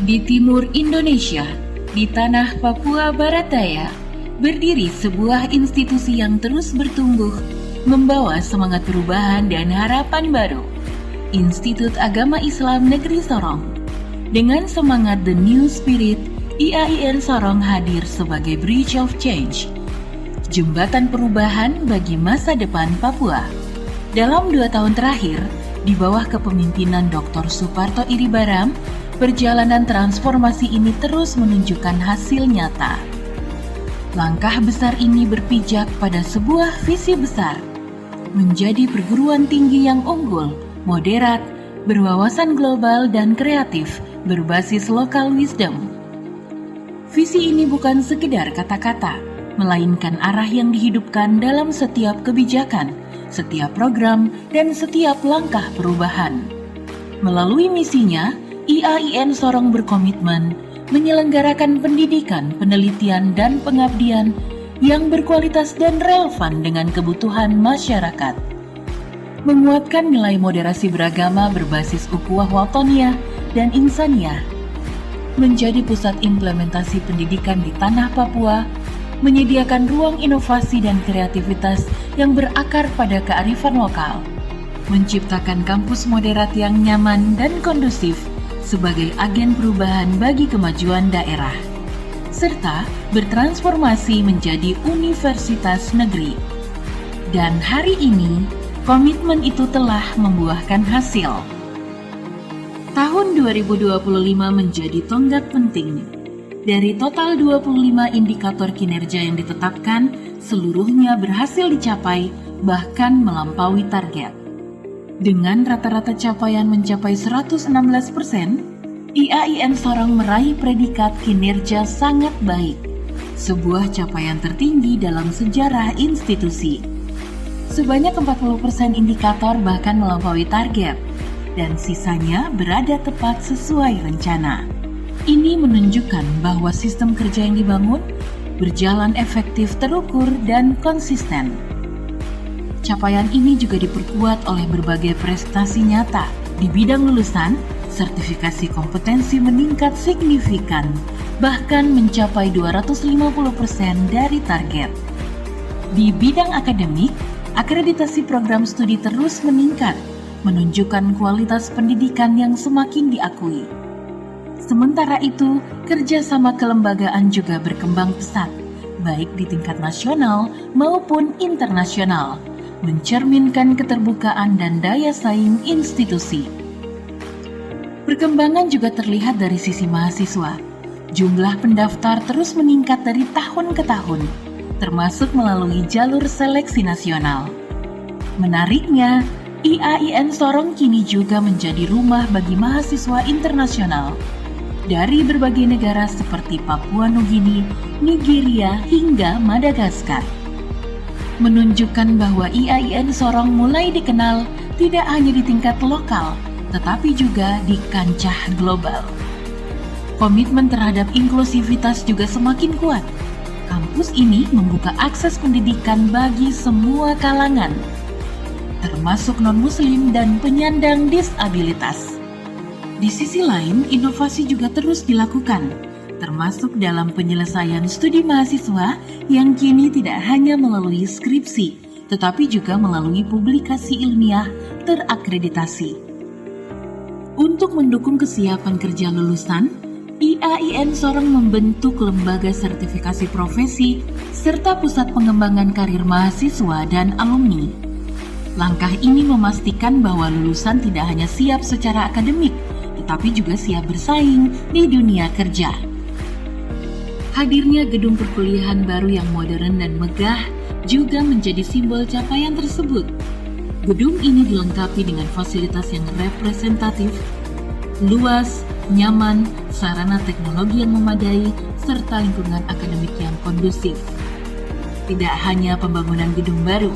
Di timur Indonesia, di tanah Papua Barat Daya, berdiri sebuah institusi yang terus bertumbuh, membawa semangat perubahan dan harapan baru. Institut Agama Islam Negeri Sorong. Dengan semangat The New Spirit, IAIN Sorong hadir sebagai Bridge of Change, jembatan perubahan bagi masa depan Papua. Dalam 2 tahun terakhir, di bawah kepemimpinan Dr. Suparto Iribaram, perjalanan transformasi ini terus menunjukkan hasil nyata. Langkah besar ini berpijak pada sebuah visi besar, menjadi perguruan tinggi yang unggul, moderat, berwawasan global dan kreatif, berbasis local wisdom. Visi ini bukan sekedar kata-kata, melainkan arah yang dihidupkan dalam setiap kebijakan, setiap program, dan setiap langkah perubahan. Melalui misinya, IAIN Sorong berkomitmen menyelenggarakan pendidikan, penelitian, dan pengabdian yang berkualitas dan relevan dengan kebutuhan masyarakat. Menguatkan nilai moderasi beragama berbasis ukhuwah watoniyah dan insaniyah. Menjadi pusat implementasi pendidikan di tanah Papua, menyediakan ruang inovasi dan kreativitas yang berakar pada kearifan lokal, menciptakan kampus moderat yang nyaman dan kondusif sebagai agen perubahan bagi kemajuan daerah, serta bertransformasi menjadi universitas negeri. Dan hari ini, komitmen itu telah membuahkan hasil. Tahun 2025 menjadi tonggak penting. Dari total 25 indikator kinerja yang ditetapkan, seluruhnya berhasil dicapai, bahkan melampaui target. Dengan rata-rata capaian mencapai 116%, IAIN Sorong meraih predikat kinerja sangat baik, sebuah capaian tertinggi dalam sejarah institusi. Sebanyak 40% indikator bahkan melampaui target, dan sisanya berada tepat sesuai rencana. Ini menunjukkan bahwa sistem kerja yang dibangun berjalan efektif, terukur, dan konsisten. Capaian ini juga diperkuat oleh berbagai prestasi nyata di bidang lulusan. Sertifikasi kompetensi meningkat signifikan, bahkan mencapai 250% dari target. Di bidang akademik, akreditasi program studi terus meningkat, menunjukkan kualitas pendidikan yang semakin diakui. Sementara itu, kerjasama kelembagaan juga berkembang pesat, baik di tingkat nasional maupun internasional, mencerminkan keterbukaan dan daya saing institusi. Perkembangan juga terlihat dari sisi mahasiswa. Jumlah pendaftar terus meningkat dari tahun ke tahun, termasuk melalui jalur seleksi nasional. Menariknya, IAIN Sorong kini juga menjadi rumah bagi mahasiswa internasional dari berbagai negara seperti Papua Nugini, Nigeria, hingga Madagaskar. Menunjukkan bahwa IAIN Sorong mulai dikenal tidak hanya di tingkat lokal, tetapi juga di kancah global. Komitmen terhadap inklusivitas juga semakin kuat. Kampus ini membuka akses pendidikan bagi semua kalangan, termasuk non-muslim dan penyandang disabilitas. Di sisi lain, inovasi juga terus dilakukan, termasuk dalam penyelesaian studi mahasiswa yang kini tidak hanya melalui skripsi, tetapi juga melalui publikasi ilmiah terakreditasi. Untuk mendukung kesiapan kerja lulusan, IAIN Sorong membentuk lembaga sertifikasi profesi serta pusat pengembangan karir mahasiswa dan alumni. Langkah ini memastikan bahwa lulusan tidak hanya siap secara akademik, tetapi juga siap bersaing di dunia kerja. Hadirnya gedung perkuliahan baru yang modern dan megah juga menjadi simbol capaian tersebut. Gedung ini dilengkapi dengan fasilitas yang representatif, luas, nyaman, sarana teknologi yang memadai, serta lingkungan akademik yang kondusif. Tidak hanya pembangunan gedung baru,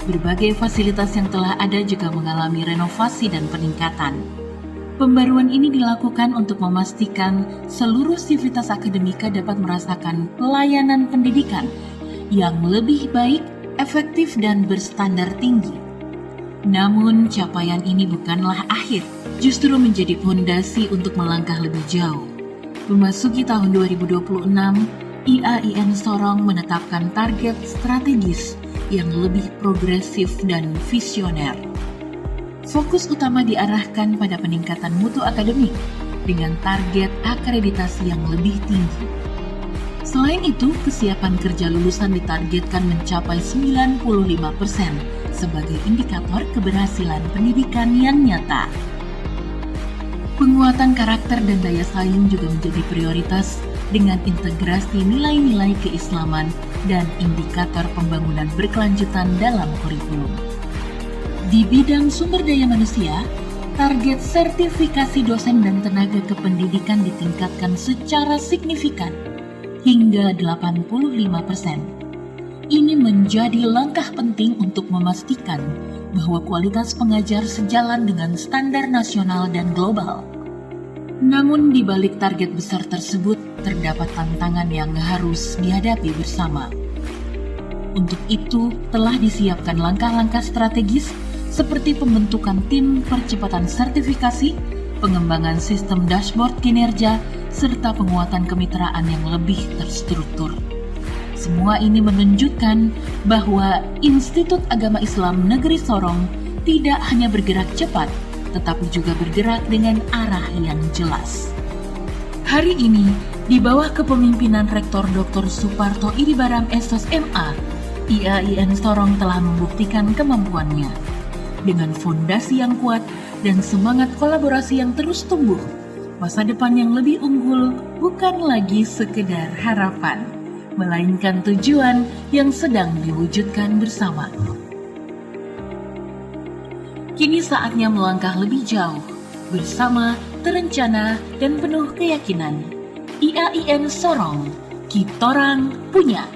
berbagai fasilitas yang telah ada juga mengalami renovasi dan peningkatan. Pembaruan ini dilakukan untuk memastikan seluruh sivitas akademika dapat merasakan pelayanan pendidikan yang lebih baik, efektif, dan berstandar tinggi. Namun, capaian ini bukanlah akhir, justru menjadi fondasi untuk melangkah lebih jauh. Memasuki tahun 2026, IAIN Sorong menetapkan target strategis yang lebih progresif dan visioner. Fokus utama diarahkan pada peningkatan mutu akademik dengan target akreditasi yang lebih tinggi. Selain itu, kesiapan kerja lulusan ditargetkan mencapai 95% sebagai indikator keberhasilan pendidikan yang nyata. Penguatan karakter dan daya saing juga menjadi prioritas dengan integrasi nilai-nilai keislaman dan indikator pembangunan berkelanjutan dalam kurikulum. Di bidang sumber daya manusia, target sertifikasi dosen dan tenaga kependidikan ditingkatkan secara signifikan hingga 85%. Ini menjadi langkah penting untuk memastikan bahwa kualitas pengajar sejalan dengan standar nasional dan global. Namun di balik target besar tersebut, terdapat tantangan yang harus dihadapi bersama. Untuk itu, telah disiapkan langkah-langkah strategis seperti pembentukan tim percepatan sertifikasi, pengembangan sistem dashboard kinerja, serta penguatan kemitraan yang lebih terstruktur. Semua ini menunjukkan bahwa Institut Agama Islam Negeri Sorong tidak hanya bergerak cepat, tetapi juga bergerak dengan arah yang jelas. Hari ini, di bawah kepemimpinan Rektor Dr. Suparto Iribaram Esos MA, IAIN Sorong telah membuktikan kemampuannya. Dengan fondasi yang kuat dan semangat kolaborasi yang terus tumbuh, masa depan yang lebih unggul bukan lagi sekedar harapan, melainkan tujuan yang sedang diwujudkan bersama. Kini saatnya melangkah lebih jauh, bersama, terencana, dan penuh keyakinan. IAIN Sorong, Kitorang punya.